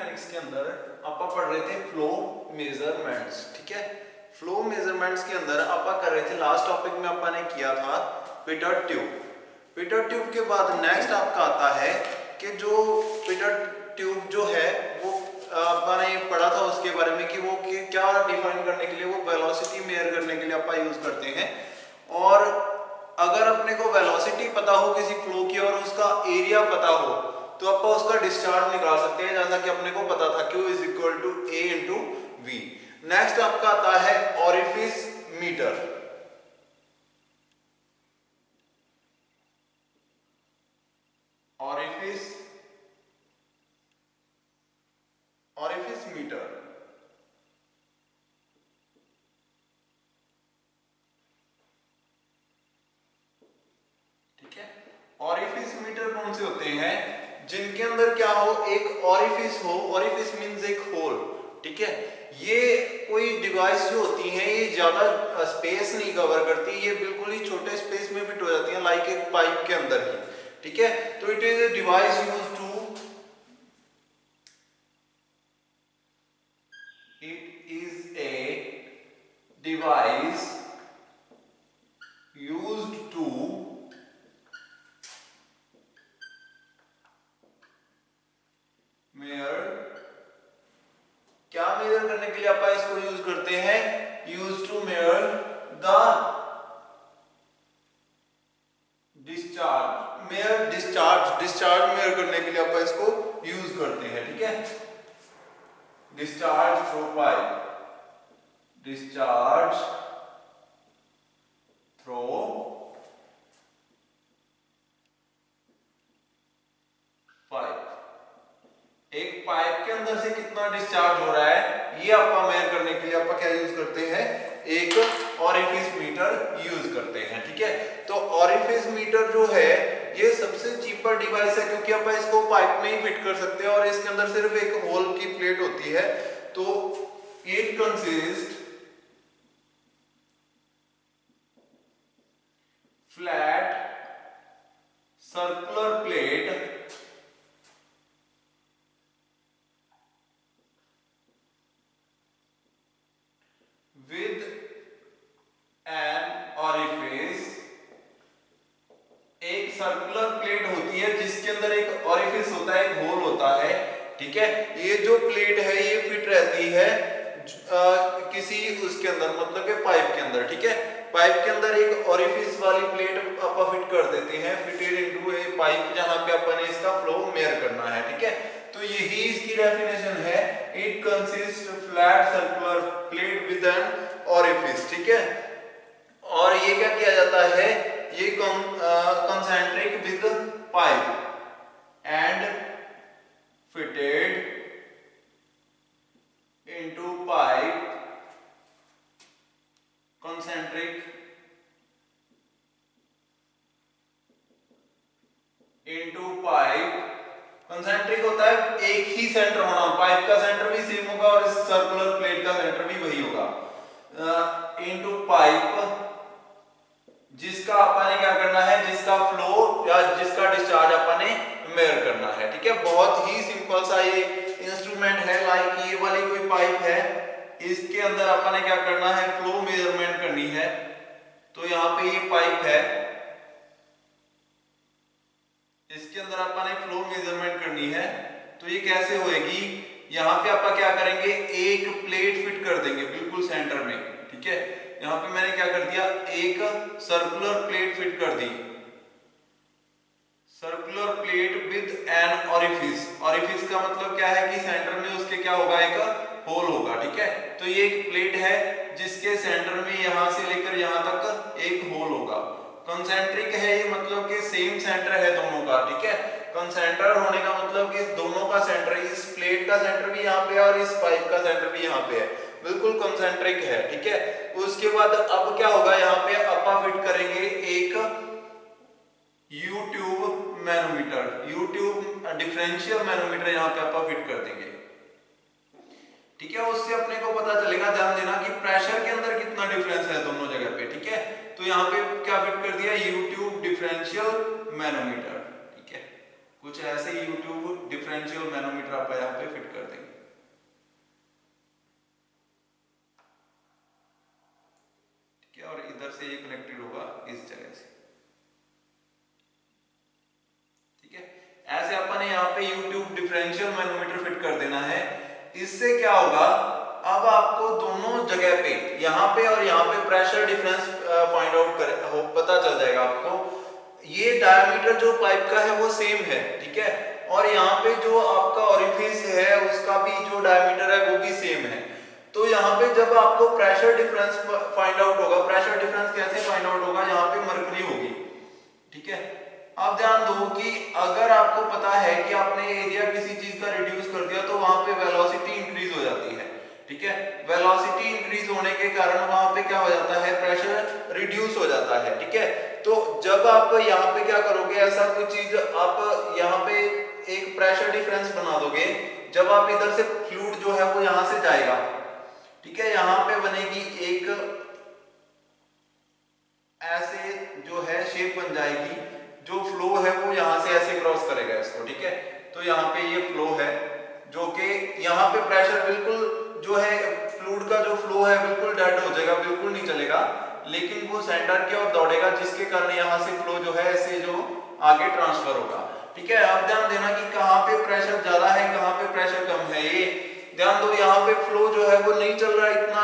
Mechanics के अंदर आप पढ़ रहे थे फ्लो मेजरमेंट्स, ठीक है। फ्लो मेजरमेंट्स के अंदर आप कर रहे थे, लास्ट टॉपिक में आपने किया था पिटर ट्यूब। पिटर ट्यूब के बाद नेक्स्ट आपका आता है कि जो पिटर ट्यूब जो है वो आपने पढ़ा था उसके बारे में कि वो क्या डिफाइन करने के लिए वो वेलोसिटी मेजर करने के लिए आप यूज करते हैं। और अगर अपने को वेलोसिटी पता हो किसी फ्लो की और उसका एरिया पता हो तो आप उसका डिस्चार्ज निकाल सकते हैं, जैसा कि अपने को पता था Q is equal to A into V। Next आपका आता है ऑरिफिस मीटर। ऑरिफिस मीटर, ठीक है। ऑरिफिस मीटर कौन से होते हैं? जिनके अंदर क्या हो, एक ऑरिफिस हो, ऑरिफिस मींस एक होल, ठीक है। ये कोई डिवाइस जो होती है ये ज्यादा स्पेस नहीं कवर करती, ये बिल्कुल ही छोटे स्पेस में फिट हो जाती है, लाइक एक पाइप के अंदर ही, ठीक है। तो it is a device used to device used to measure, क्या मेजर करने के लिए आप इसको यूज करते हैं? Use to measure the discharge, measure discharge measure करने के लिए आप इसको यूज करते हैं, ठीक है। Discharge through pipe, discharge through pipe, एक पाइप के अंदर से कितना डिस्चार्ज हो रहा है ये आपका मेजर करने के लिए आप क्या यूज करते हैं? एक ऑरिफिस मीटर यूज करते हैं, ठीक है। तो ऑरिफिस मीटर जो है ये सबसे चीपर डिवाइस है, क्योंकि आप इसको पाइप में ही फिट कर सकते हैं और इसके अंदर सिर्फ एक होल की प्लेट होती है। तो it consist flat circular plate with an orifice, एक सर्कुलर प्लेट होती है जिसके अंदर एक ऑरिफिस होता है, एक होल होता है, ठीक है। ये जो प्लेट है ये फिट रहती है किसी उसके अंदर, मतलब के पाइप के अंदर, ठीक है। पाइप के अंदर एक ऑरिफिस वाली प्लेट आप फिट कर देते हैं, फिटेड इनटू ए पाइप, जहां पे अपन इसका फ्लो मेजर करना है, ठीक है। तो यही इसकी डेफिनेशन है, it consist flat circular plate with an orifice, ठीक है। और ये क्या किया जाता है, ये concentric with pipe and fitted into pipe, concentric into pipe. Concentric होता है एक ही सेंटर होना, पाइप का सेंटर भी सेम होगा और इस सर्कुलर प्लेट का सेंटर भी वही होगा, इनटू पाइप, जिसका आपने क्या करना है, जिसका फ्लो या जिसका डिस्चार्ज आपने मेजर करना है, ठीक है। बहुत ही सिंपल सा ये इंस्ट्रूमेंट है, लाइक ये वाली कोई पाइप है, इसके अंदर आपने क्या करना है, फ्लो मेजरमेंट करनी है। तो यहाँ पे ये पाइप है, इसके अंदर आपने फ्लो मेजरमेंट करनी है। तो ये कैसे होएगी, यहाँ पे आप क्या करेंगे, एक प्लेट फिट कर देंगे बिल्कुल सेंटर में, ठीक है। यहाँ पे मैंने क्या कर दिया, एक सर्कुलर प्लेट फिट कर दी, circular plate with an orifice. Orifice का मतलब क्या है कि सेंटर में उसके क्या होगा, एक होल होगा, ठीक है। तो ये एक प्लेट है जिसके सेंटर में यहां से लेकर यहां तक एक होल होगा। कंसेंट्रिक है ये, मतलब कि सेम सेंटर है दोनों का, ठीक है। कंसेंटर होने का मतलब कि दोनों का सेंटर, इस प्लेट का सेंटर भी यहाँ पे है और इस पाइप का सेंटर भी यहाँ पे है, बिल्कुल कंसेंट्रिक है, ठीक है। उसके बाद अब क्या होगा, यहाँ पे अपा फिट करेंगे एक U tube manometer, YouTube differential manometer यहाँ पे अपा फिट कर देंगे, ठीक है। उससे अपने को पता चलेगा, ध्यान देना कि प्रेशर के अंदर कितना डिफरेंस है दोनों जगह पे, ठीक है। तो यहाँ पे क्या फिट कर दिया, यूट्यूब डिफरेंशियल मैनोमीटर, ठीक है। कुछ ऐसे यूट्यूब डिफरेंशियल मैनोमीटर आप यहाँ पे फिट कर देंगे। से ये कनेक्टेड होगा इस जगह से, ठीक है। ऐसे अपन यहाँ पे YouTube डिफरेंशियल मैनोमीटर फिट कर देना है। इससे क्या होगा, अब आपको दोनों जगह पे, यहाँ पे और यहाँ पे प्रेशर डिफरेंस फाइंड आउट पता चल जाएगा आपको। ये डायमीटर जो पाइप का है वो सेम है, ठीक है, और यहाँ पे जो आपका ओरिफिस है उसका भी जो डायमीटर है वो भी सेम है। तो यहाँ पे जब आपको प्रेशर डिफरेंस फाइंड आउट होगा, प्रेशर डिफरेंस कैसे फाइंड आउट होगा, यहाँ पे मरकरी होगी, ठीक है। अब ध्यान दो कि अगर आपको पता है कि आपने एरिया किसी चीज का रिड्यूस कर दिया तो वहां पे वेलोसिटी इंक्रीज हो जाती है, ठीक है। वेलोसिटी इंक्रीज होने के कारण वहां पे क्या हो जाता है, प्रेशर रिड्यूस हो जाता है, ठीक है। तो जब आप यहाँ पे क्या करोगे, ऐसा कोई चीज आप यहाँ पे एक प्रेशर डिफरेंस बना दोगे, जब आप इधर से फ्लूइड जो है वो यहां से जाएगा, ठीक है, यहाँ पे बनेगी एक ऐसे जो है शेप बन जाएगी, जो फ्लो है वो यहां से ऐसे क्रॉस करेगा इसको, ठीक है। तो यहाँ पे ये फ्लो है, जो कि यहाँ पे प्रेशर बिल्कुल जो है फ्लूइड का जो फ्लो है बिल्कुल डेड हो जाएगा, बिल्कुल नहीं चलेगा, लेकिन वो सेंटर की ओर दौड़ेगा, जिसके कारण यहाँ से फ्लो जो है ऐसे जो आगे ट्रांसफर होगा, ठीक है। अब ध्यान देना कि कहाँ पे प्रेशर ज्यादा है, कहाँ पे प्रेशर कम है। ये ध्यान दो, यहाँ पे फ्लो जो है वो नहीं चल रहा है इतना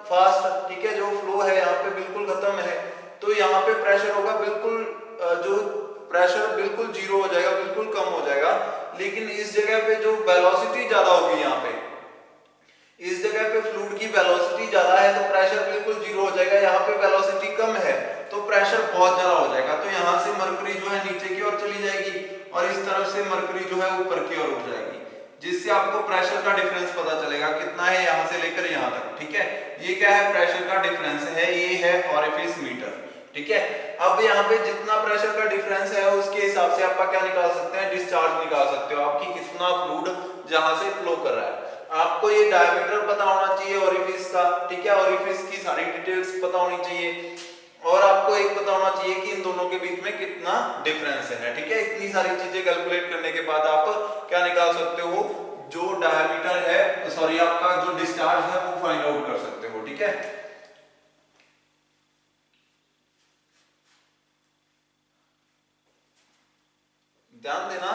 फास्ट, ठीक है, जो फ्लो है यहाँ पे बिल्कुल खत्म है, तो यहाँ पे प्रेशर होगा बिल्कुल, जो प्रेशर बिल्कुल जीरो हो जाएगा, बिल्कुल कम हो जाएगा। लेकिन इस जगह पे जो वेलोसिटी ज्यादा होगी, यहाँ पे इस जगह पे फ्लूइड की वेलोसिटी ज्यादा है तो प्रेशर बिल्कुल जीरो हो जाएगा, यहाँ पे वेलोसिटी कम है तो प्रेशर बहुत ज्यादा हो जाएगा। तो यहाँ से मरकरी जो है नीचे की ओर चली जाएगी और इस तरफ से मरकरी जो है ऊपर की ओर उठ जाएगी, जिससे आपको प्रेशर का डिफरेंस पता चलेगा कितना है यहाँ से लेकर यहाँ तक, ठीक है। ये क्या है, प्रेशर का डिफरेंस है, ये है ओरिफिस मीटर, ठीक है। अब यहाँ पे जितना प्रेशर का डिफरेंस है उसके हिसाब से आप क्या निकाल सकते हैं, डिस्चार्ज निकाल सकते हो, आपकी कितना फ्लूइड जहां से फ्लो कर रहा है। आपको ये डायमीटर पता होना चाहिए ओरिफिस का, ठीक है, ओरिफिस की सारी डिटेल्स पता होनी चाहिए, और आपको एक पता होना चाहिए कि इन दोनों के बीच में कितना डिफरेंस है, ठीक है। इतनी सारी चीजें कैलकुलेट करने के बाद आप क्या निकाल सकते हो, जो डायमीटर है, सॉरी आपका जो डिस्चार्ज है वो फाइंड आउट कर सकते हो, ठीक है। ध्यान देना,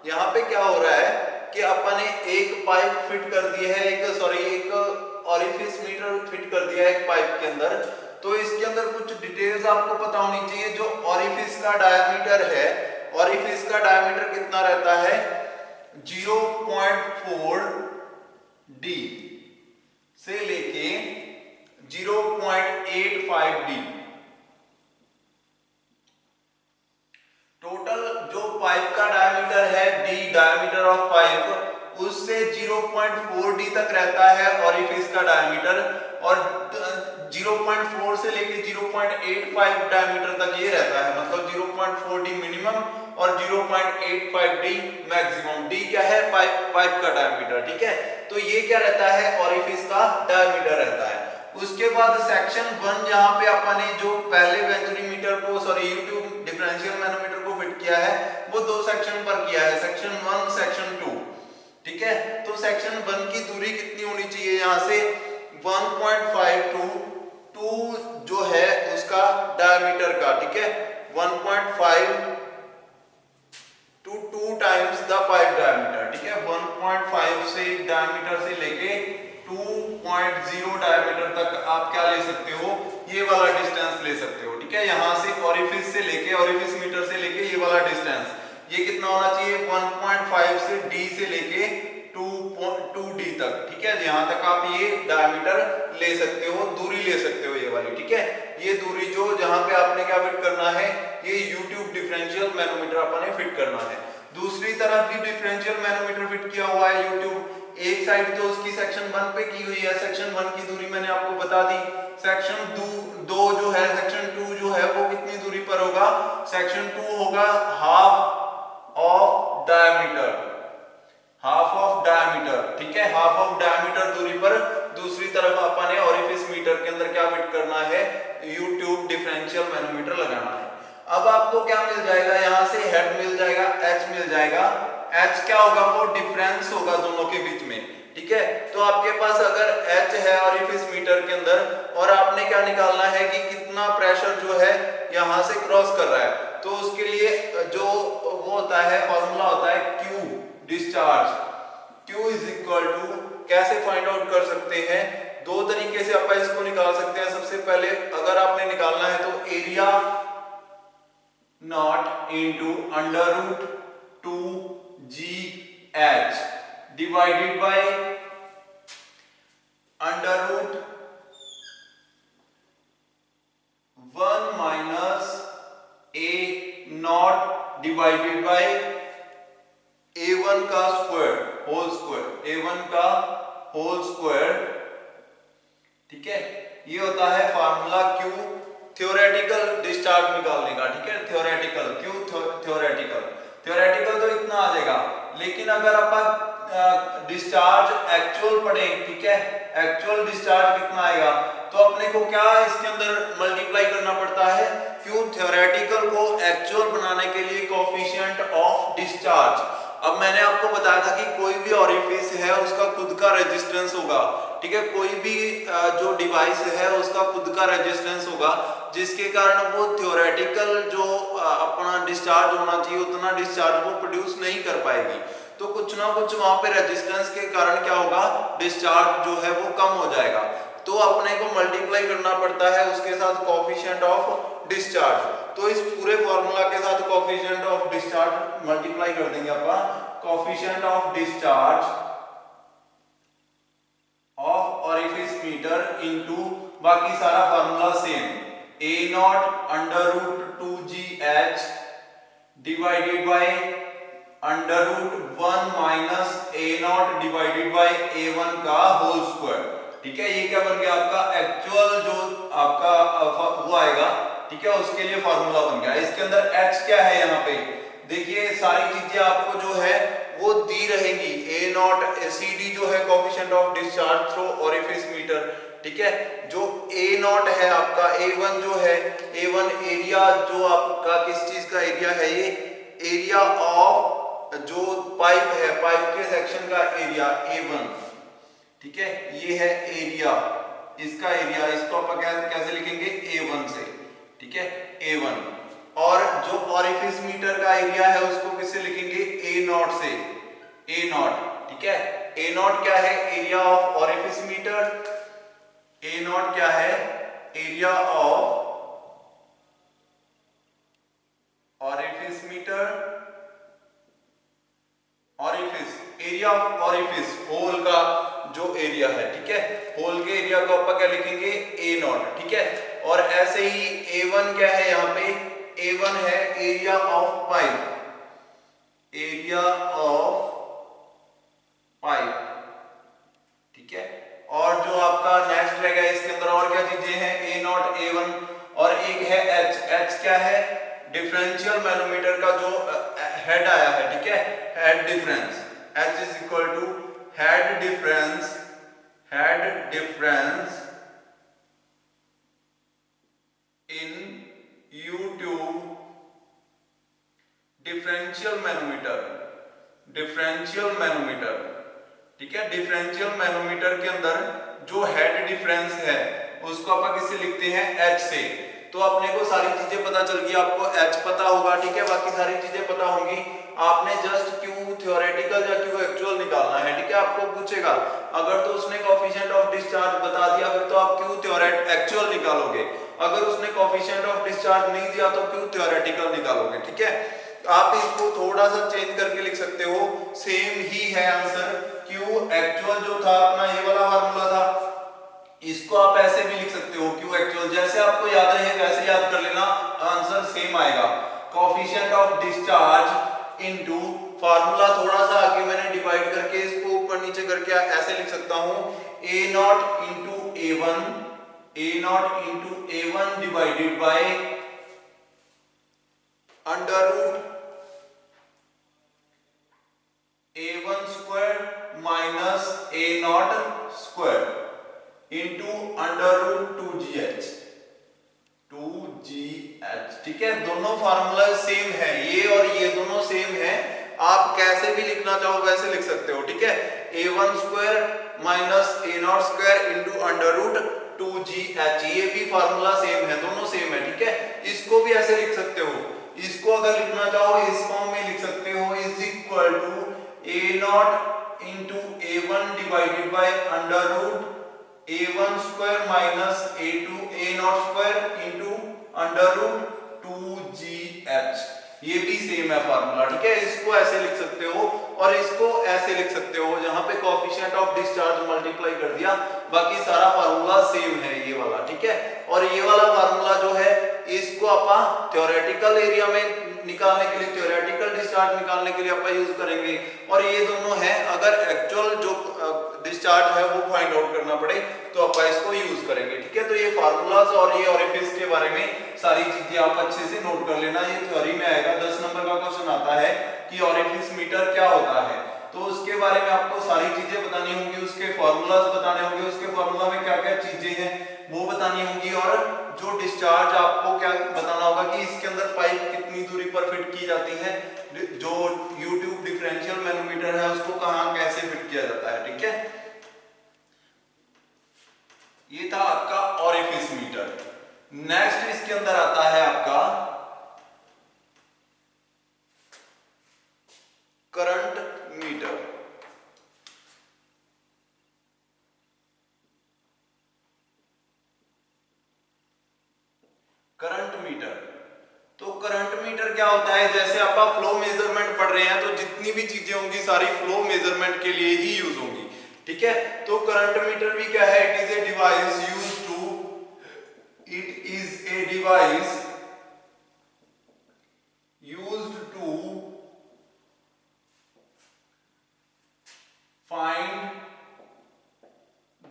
यहाँ पे क्या हो रहा है कि अपन ने एक पाइप फिट कर दी है, एक ओरिफिस मीटर फिट कर दिया है एक पाइप के अंदर। तो इसके अंदर कुछ डिटेल्स आपको पता होनी चाहिए। जो ओरिफिस का डायमीटर है, ओरिफिस का डायमीटर कितना रहता है, 0.4 डी से लेके 0.85 डी। टोटल जो पाइप का डायमीटर है, डी डायमीटर ऑफ पाइप, उससे 0.4 डी तक रहता है ओरिफिस का डायमीटर, और 0.4 से लेके 0.85 डायमीटर तक ये रहता है, मतलब 0.4 डी मिनिमम और 0.85 डी मैक्सिमम। डी क्या है, पाइप का डायमीटर, ठीक है। तो ये क्या रहता है, ओरिफिस का डायमीटर रहता है। उसके बाद सेक्शन 1, जहां पे अपन ने जो पहले वेंचुरीमीटर को, सॉरी YouTube डिफरेंशियल मैनोमीटर को फिट किया है, वो दो सेक्शन पर किया है, सेक्शन 1 सेक्शन 2, ठीक है। तो सेक्शन 1 की दूरी कितनी होनी चाहिए, यहाँ से 1.5 टू 2 जो है उसका डायमीटर का, ठीक है, 1.5 to 2 times the pipe diameter, ठीक है। 1.5 से डायमीटर से लेके 2.0 डायमीटर तक आप क्या ले सकते हो, ये वाला डिस्टेंस ले सकते हो, ठीक है। यहां से ओरिफिस से लेके, ओरिफिस मीटर से लेके ये वाला डिस्टेंस, ये कितना होना चाहिए, 1.5 से डी से लेके 2 डी तक, ठीक है। यहां तक आप ये डायमीटर ले सकते हो, दूरी ले सकते हो ये वाली, ठीक है। ये दूरी जो जहां पे आपने क्या फिट करना है, ये YouTube डिफरेंशियल मैनोमीटर आपने फिट करना है। दूसरी तरफ भी डिफरेंशियल मैनोमीटर फिट किया हुआ है YouTube, एक साइड तो उसकी सेक्शन 1 पे की हुई है, सेक्शन 1 की दूरी मैंने आपको बता दी। सेक्शन 2 जो है, सेक्शन 2 जो है वो कितनी दूरी पर होगा, सेक्शन 2 होगा half of diameter, half of diameter, ठीक है, हाफ ऑफ डायमीटर दूरी पर दूसरी तरफ अपन ने ओरिफिस मीटर के अंदर क्या फिट करना है, YouTube डिफरेंशियल मैनोमीटर लगाना है। अब आपको क्या मिल जाएगा, यहां से हेड मिल जाएगा, H मिल जाएगा। H क्या होगा, वो डिफरेंस होगा दोनों के बीच में, ठीक है। तो आपके पास अगर H है ओरिफिस मीटर के अंदर और आपने क्या क्या निकालना है कि कितना प्रेशर जो है यहां से क्रॉस कर रहा है। तो उसके लिए जो वो होता है फॉर्मूला होता है Q discharge. Q is equal to, कैसे फाइंड आउट कर सकते हैं, दो तरीके से आप इसको निकाल सकते हैं। सबसे पहले अगर आपने निकालना है तो area naught into under root 2GH divided by under root 1 minus A not divided by A1 का स्क्वायर होल स्क्वायर, A1 का होल स्क्वायर। ठीक है, ये होता है फार्मूला Q थ्योरेटिकल डिस्चार्ज निकालने का। ठीक है, थ्योरेटिकल Q थ्योरेटिकल तो इतना आ जाएगा, लेकिन अगर आप डिस्चार्ज एक्चुअल पढ़ें, ठीक है, एक्चुअल डिस्चार्ज कितना आएगा, तो अपने को क्या इसके अंदर मल्टीप्लाई करना पड़ता है, Q थ्योरेटिकल को एक्चुअल बनाने के लिए कोएफिशिएंट ऑफ डिस्चार्ज। अब मैंने आपको बताया था कि कोई भी ओरिफिस है उसका खुद का रेजिस्टेंस होगा। ठीक है, कोई भी जो डिवाइस है उसका खुद का रेजिस्टेंस होगा, जिसके कारण वो थ्योरेटिकल जो अपना डिस्चार्ज होना चाहिए उतना डिस्चार्ज वो प्रोड्यूस नहीं कर पाएगी। तो कुछ ना कुछ वहां पे रेजिस्टेंस के कारण क्या होगा, डिस्चार्ज जो है वो कम हो जाएगा। तो अपने को मल्टीप्लाई करना पड़ता है उसके साथ कोएफिशिएंट ऑफ डिस्चार्ज। तो इस पूरे फॉर्मूला के साथ कोएफिशिएंट ऑफ डिस्चार्ज मल्टीप्लाई कर देंगे अपन, coefficient of discharge of orifice meter into बाकी सारा formula same, A not under root 2GH divided by under root 1 minus A not divided by A1 का होल स्क्वायर। ठीक है, ये क्या बन गया आपका एक्चुअल जो आपका वो आएगा। ठीक है, उसके लिए फार्मूला बन गया। इसके अंदर H क्या है, यहाँ पे देखिए सारी चीजें आपको जो है वो दी रहेगी। A नॉट CD जो है coefficient of discharge through orifice meter. ठीक है, जो A नॉट है आपका, A1 जो है, A1 एरिया जो आपका किस चीज का एरिया है, ये एरिया ऑफ जो पाइप है, पाइप के सेक्शन का एरिया A1। ठीक है, ये है एरिया, इसका एरिया, इसको आप कैसे लिखेंगे, A1 से। ठीक है, A1। और जो ऑरिफिस मीटर का एरिया है उसको किससे लिखेंगे, A नॉट से, A नॉट। ठीक है, A नॉट क्या है, area of orifice metre. A naught क्या है, area of orifice metre, orifice, area of orifice, hole का जो एरिया है। ठीक है, होल के एरिया को आप क्या लिखेंगे, A नॉट। ठीक है, और ऐसे ही A1 क्या है, यहाँ पे A1 है area of pipe, area of pipe. ठीक है, और जो आपका नेक्स्ट रहेगा इसके अंदर और क्या चीजें हैं, A नॉट A1, और एक है H। H क्या है, डिफरेंशियल मैनोमीटर का जो हेड आया है। ठीक है, head difference, H is equal to head difference, head difference in U tube differential manometer, differential manometer. ठीक है, डिफरेंशियल मैनोमीटर के अंदर जो हेड डिफरेंस है उसको अपन किससे लिखते हैं, H से। तो अपने को सारी चीजें पता चल गई, आपको H पता होगा। ठीक है, बाकी सारी चीजें पता होंगी। आपने जस्ट Q थ्योरेटिकल या Q एक्चुअल निकालना है। ठीक है, आपको पूछेगा, अगर तो उसने कोएफिशिएंट ऑफ डिस्चार्ज बता दिया फिर तो आप Q थ्योरेट एक्चुअल निकालोगे, अगर उसने कोएफिशिएंट ऑफ डिस्चार्ज नहीं दिया तो Q थ्योरेटिकल निकालोगे। ठीक है, आप इसको थोड़ा सा चेंज करके लिख सकते हो, सेम ही है आंसर। Q एक्चुअल जो था अपना ये वाला फार्मूला था, इसको आप ऐसे भी लिख सकते हो, Q एक्चुअल जैसे आपको याद रहे वैसे याद कर लेना, आंसर सेम आएगा। Coefficient of discharge into formula थोड़ा सा आगे मैंने डिवाइड करके इसको ऊपर नीचे करके ऐसे लिख सकता हूं, A naught into A1, A naught into A1 divided by under root A1 square minus A naught square into under root 2GH, 2GH। ठीक है, दोनों फार्मूला सेम है, ये और ये दोनों सेम है, आप कैसे भी लिखना चाहो वैसे लिख सकते हो। ठीक है, A1 square minus A naught square into under root 2GH। ये भी फार्मूला सेम है, दोनों सेम है, ठीक है। इसको भी ऐसे लिख सकते हो, इसको अगर लिखना चाहो इस फॉर्म में लिख सकते हो, is equal to A0 into A1 divided by under root A1 square minus A0 square into under root 2GH। ये भी सेम है फार्मूला, ठीक है। इसको ऐसे लिख सकते हो और इसको ऐसे लिख सकते हो, जहां पे कोएफिशिएंट ऑफ डिस्चार्ज मल्टीप्लाई कर दिया, बाकी सारा फार्मूला सेम है ये वाला, ठीक है। और ये वाला फार्मूला जो है इसको अपन थ्योरेटिकल एरिया में निकालने के लिए, थ्योरेटिकल डिस्चार्ज निकालने के लिए अपन यूज करेंगे। और ये दोनों है, अगर एक्चुअल जो डिस्चार्ज है वो फाइंड आउट करना पड़े तो अपन इसको यूज करेंगे, ठीक है। तो ये फार्मूलाज और ये ओरिफिस के बारे में सारी चीजें आप अच्छे से नोट कर लेना, ये थ्योरी में आएगा। 10 नंबर का क्वेश्चन आता है कि ओरिफिस मीटर क्या होता है, तो उसके बारे में आपको सारी चीजें बतानी होंगी, उसके फार्मूलाज बताने होंगे, उसके फार्मूला में क्या क्या चीजें हैं वो बतानी होंगी, और जो डिस्चार्ज आपको क्या बताना होगा कि इसके अंदर पाइप कितनी दूरी पर फिट की जाती है, जो यूट्यूब डिफरेंशियल मैनोमीटर है उसको कहां कैसे फिट किया जाता है, ठीक है। ये था आपका ओरिफिस मीटर। नेक्स्ट इसके अंदर आता है आपका करंट मीटर। करंट मीटर, तो करंट मीटर क्या होता है, जैसे आप फ्लो मेजरमेंट पढ़ रहे हैं तो जितनी भी चीजें होंगी सारी फ्लो मेजरमेंट के लिए ही यूज होंगी, ठीक है। तो करंट मीटर भी क्या है, it is a device used to find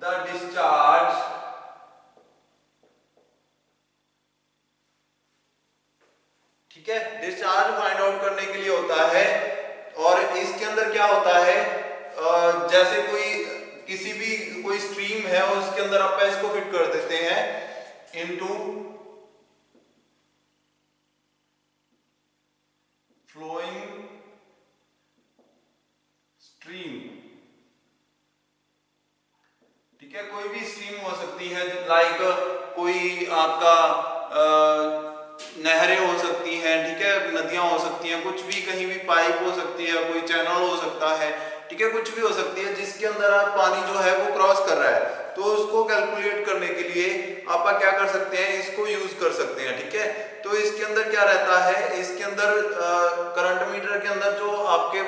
the discharge ठीक है, डिस्चार्ज फाइंड आउट करने के लिए होता है। और इसके अंदर क्या होता है, जैसे किसी भी कोई स्ट्रीम है और उसके अंदर आप इसको फिट कर देते हैं इनटू फ्लोइंग स्ट्रीम, ठीक है। कोई भी स्ट्रीम हो सकती है, लाइक कोई आपका नहरें हो सकती हैं, ठीक है, नदियां हो सकती हैं, कुछ भी, कहीं भी पाइप हो सकती है, कोई चैनल हो सकता है, ठीक है, कुछ भी हो सकती है जिसके अंदर आप पानी जो है वो क्रॉस कर रहा है। तो उसको कैलकुलेट करने के लिए आप क्या कर सकते हैं, इसको यूज कर सकते हैं, ठीक है। तो इसके अंदर क्या रहता है, इसके अंदर करंट मीटर के अंदर जो आपके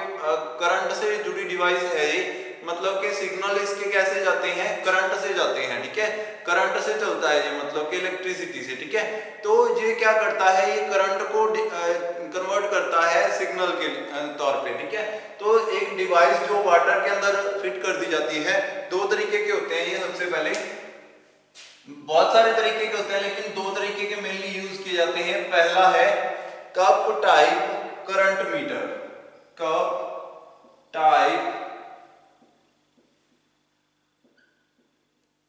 करंट से जुड़ी डिवाइस है ये, मतलब कि सिग्नल इसके कैसे जाते हैं, करंट से जाते हैं, ठीक है, करंट से चलता है ये, मतलब कि इलेक्ट्रिसिटी से, ठीक है। तो ये क्या करता है, ये करंट को कन्वर्ट करता है सिग्नल के तौर पे, ठीक है। तो एक डिवाइस जो वाटर के अंदर फिट कर दी जाती है, दो तरीके के होते हैं ये, सबसे पहले बहुत सारे तरीके के होते हैं लेकिन दो तरीके के मेनली यूज किए जाते हैं। पहला है cup type current meter, cup type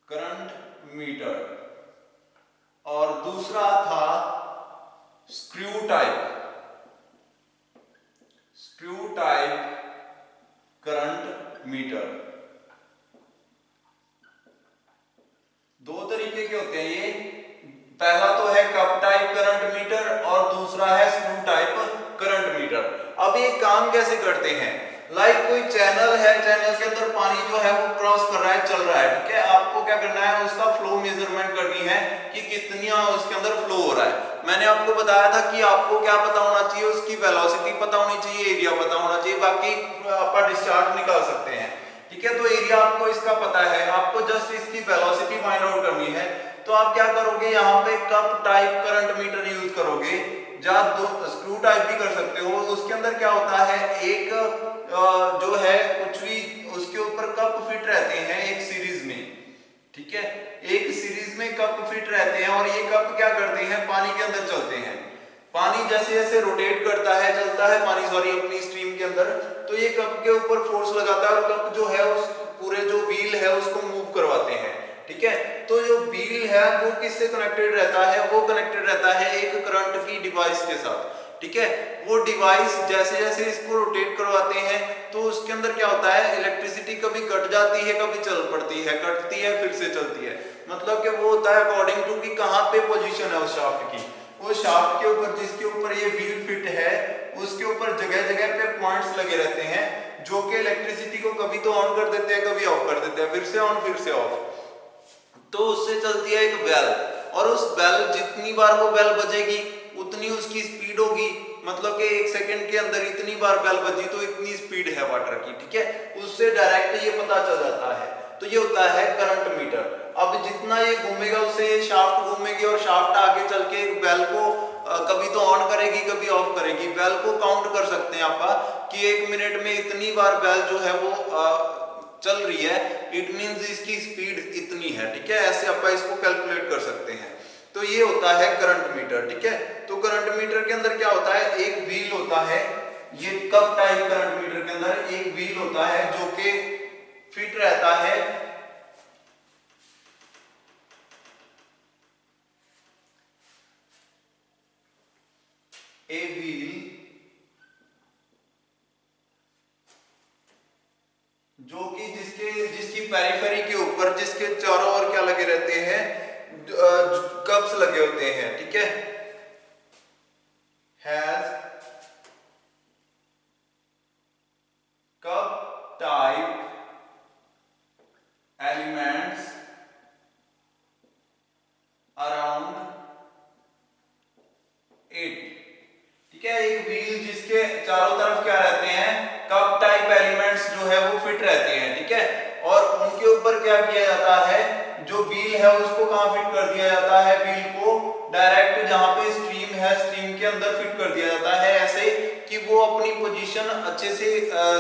current meter, और दूसरा था स्क्रू टाइप करंट मीटर। दो तरीके के होते हैं ये, पहला तो है कप टाइप करंट मीटर और दूसरा है स्क्रू टाइप करंट मीटर। अब ये काम कैसे करते हैं, लाइक कोई चैनल है, चैनल के अंदर पानी जो है वो क्रॉस कर रहा है, चल रहा है, ठीक है। आपको क्या करना है, उसका फ्लो मेजरमेंट करनी है कि कितना उसके अंदर फ्लो हो रहा है। मैंने आपको बताया था कि आपको क्या पता होना चाहिए, उसकी वेलोसिटी पता होनी चाहिए, एरिया पता होना चाहिए, बाकी आप डिस्चार्ज निकाल सकते हैं, ठीक है। तो एरिया आपको इसका पता है, आपको जस्ट इसकी वेलोसिटी फाइंड आउट करनी है। तो आप क्या करोगे, यहाँ पे cup type current meter use करोगे, या दो स्क्रू टाइप भी कर सकते हो। उसके अंदर क्या होता है, एक जो है कुछ भी उसके ऊपर कप फिट रहते हैं एक सीरीज में, ठीक है, एक सीरीज में कप फिट रहते हैं, और ये कप क्या करते हैं, पानी के अंदर चलते हैं। पानी जैसे जैसे रोटेट करता है, चलता है पानी, सॉरी, अपनी स्ट्रीम के अंदर, तो ये कप के ऊपर फोर्स लगाता है और कप जो है उस पूरे जो व्हील है उसको मूव करवाते हैं, ठीक है। तो जो व्हील है वो किससे कनेक्टेड रहता है, वो कनेक्टेड रहता है एक करंट की डिवाइस के साथ, ठीक है। वो डिवाइस जैसे जैसे इसको रोटेट करवाते हैं तो उसके अंदर क्या होता है, इलेक्ट्रिसिटी कभी कट जाती है कभी चल पड़ती है, कटती है फिर से चलती है। मतलब कि वो होता है अकॉर्डिंग टू कि कहाँ पे पोजीशन है उस शाफ्ट की। उस शाफ्ट के ऊपर जिसके ऊपर ये व्हील फिट है उसके ऊपर जगह जगह पे पॉइंट्स लगे रहते हैं जो कि इलेक्ट्रिसिटी को कभी तो ऑन कर देते हैं कभी ऑफ कर देते हैं, फिर से ऑन फिर से ऑफ। तो उससे चलती है एक बेल, और उस बेल जितनी बार वो बेल बजेगी उतनी उसकी स्पीड होगी। मतलब कि 1 सेकंड के अंदर इतनी बार बेल बजी तो इतनी स्पीड है वाटर की, ठीक है। उससे डायरेक्ट ये पता चल जाता है। तो ये होता है करंट मीटर। अब जितना ये घूमेगा उससे ये शाफ्ट घूमेगी और शाफ्ट आगे चल के एक बेल को कभी तो ऑन करेगी कभी ऑफ करेगी। बेल को काउंट कर सकते हैं आप कि 1 मिनट में इतनी बार बेल जो है वो चल रही है, इट मींस इसकी स्पीड इतनी है, ठीक है। ऐसे आप इसको कैलकुलेट कर सकते हैं। तो ये होता है करंट मीटर, ठीक है। तो करंट मीटर के अंदर क्या होता है, एक व्हील होता है, ये कप टाइप करंट मीटर के अंदर एक व्हील होता है जो कि फिट रहता है ए व्हील जो कि जिसकी पेरिफेरी के ऊपर जिसके चारों ओर क्या लगे रहते हैं, कप्स लगे होते हैं, ठीक है। Has cup type elements around it, ठीक है। एक व्हील जिसके चारों तरफ क्या रहते हैं, कप टाइप एलिमेंट्स जो है वो फिट रहते हैं, ठीक है। और उनके ऊपर क्या किया जाता है, जो व्हील है उसको कहां फिट कर दिया जाता है, व्हील को डायरेक्ट जहां पे स्ट्रीम है स्ट्रीम के अंदर फिट कर दिया जाता है, ऐसे कि वो अपनी पोजीशन अच्छे से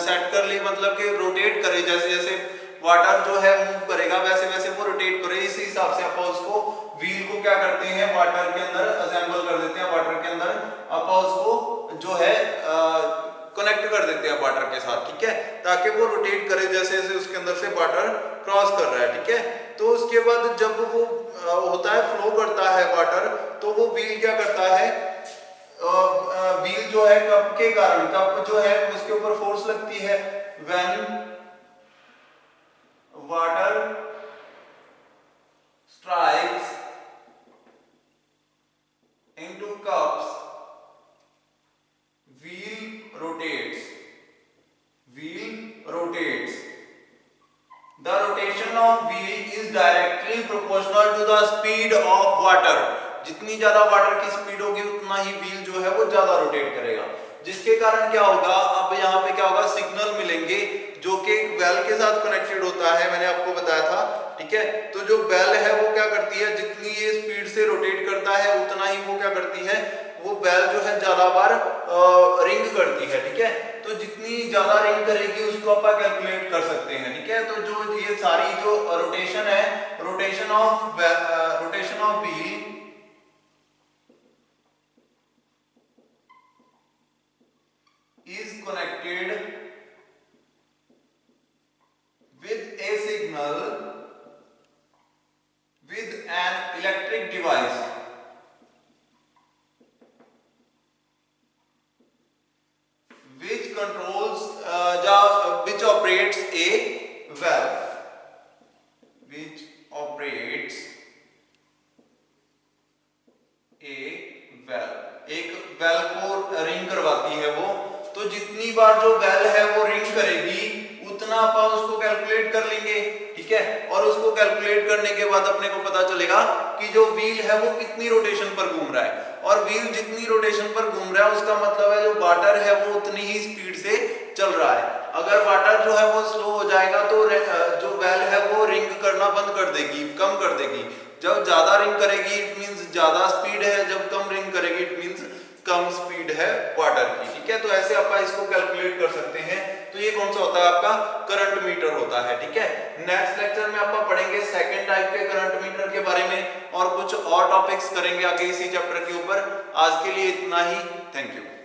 सेट कर ले। मतलब कि रोटेट करे, जैसे जैसे वाटर जो है मूव करेगा वैसे वैसे वो रोटेट करे। इसी हिसाब से आप उसको व्हील को क्या करते हैं, वाटर के अंदर असेंबल कर देते हैं, वाटर के अंदर आप उसको जो है कनेक्ट कर देते हैं वाटर के साथ, ठीक है, ताकि वो रोटेट करे जैसे जैसे उसके अंदर से वाटर क्रॉस कर रहा है, ठीक है। तो उसके बाद जब वो होता है फ्लो करता है वाटर, तो वो व्हील क्या करता है, व्हील जो है कप के कारण, कप जो है उसके ऊपर फोर्स लगती है। When water strikes into cups, wheel rotates, wheel rotates. The rotation of wheel is directly proportional to the speed of water. जितनी ज्यादा वाटर की स्पीड होगी उतना ही व्हील जो है वो ज्यादा रोटेट करेगा, जिसके कारण क्या होगा, अब यहाँ पे क्या होगा, सिग्नल मिलेंगे जो कि एक बेल के साथ कनेक्टेड होता है, मैंने आपको बताया था, ठीक है। तो जो बेल है वो क्या करती है, जितनी ये स्पीड से रोटेट करता है उतना ही वो क्या करती है, वो बेल जो है ज्यादा बार रिंग करती है, ठीक है। तो जितनी ज्यादा रिंग करेगी उसको आप कैलकुलेट कर सकते हैं, ठीक है। तो जो ये सारी जो रोटेशन है, rotation of wheel is connected with a signal with an electric device which controls which operates a valve, which operates a valve, एक वेल को रिंग करवाती है वो। तो जितनी बार जो वेल है वो रिंग करेगी उतना अपन उसको कैलकुलेट कर लेंगे, ठीक है। और उसको कैलकुलेट करने के बाद अपने को पता चलेगा कि जो व्हील है वो कितनी रोटेशन पर घूम रहा है, और व्हील जितनी रोटेशन पर घूम रहा है उसका मतलब है जो वाटर है वो उतनी ही स्पीड से चल रहा है। अगर वाटर जो है वो स्लो हो जाएगा तो जो वेल है वो रिंग करना बंद कर देगी, कम कर देगी। जब ज्यादा रिंग करेगी इट मींस ज्यादा स्पीड है, जब कम रिंग करेगी इट मींस कम स्पीड है वाटर की, ठीक है। तो ऐसे आप इसको कैलकुलेट कर सकते हैं। तो ये कौन सा होता है, आपका करंट मीटर होता है, ठीक है। नेक्स्ट लेक्चर में आप पढ़ेंगे सेकंड टाइप के करंट मीटर के बारे में और कुछ और टॉपिक्स करेंगे आगे इसी चैप्टर के ऊपर। आज के लिए इतना ही, थैंक यू।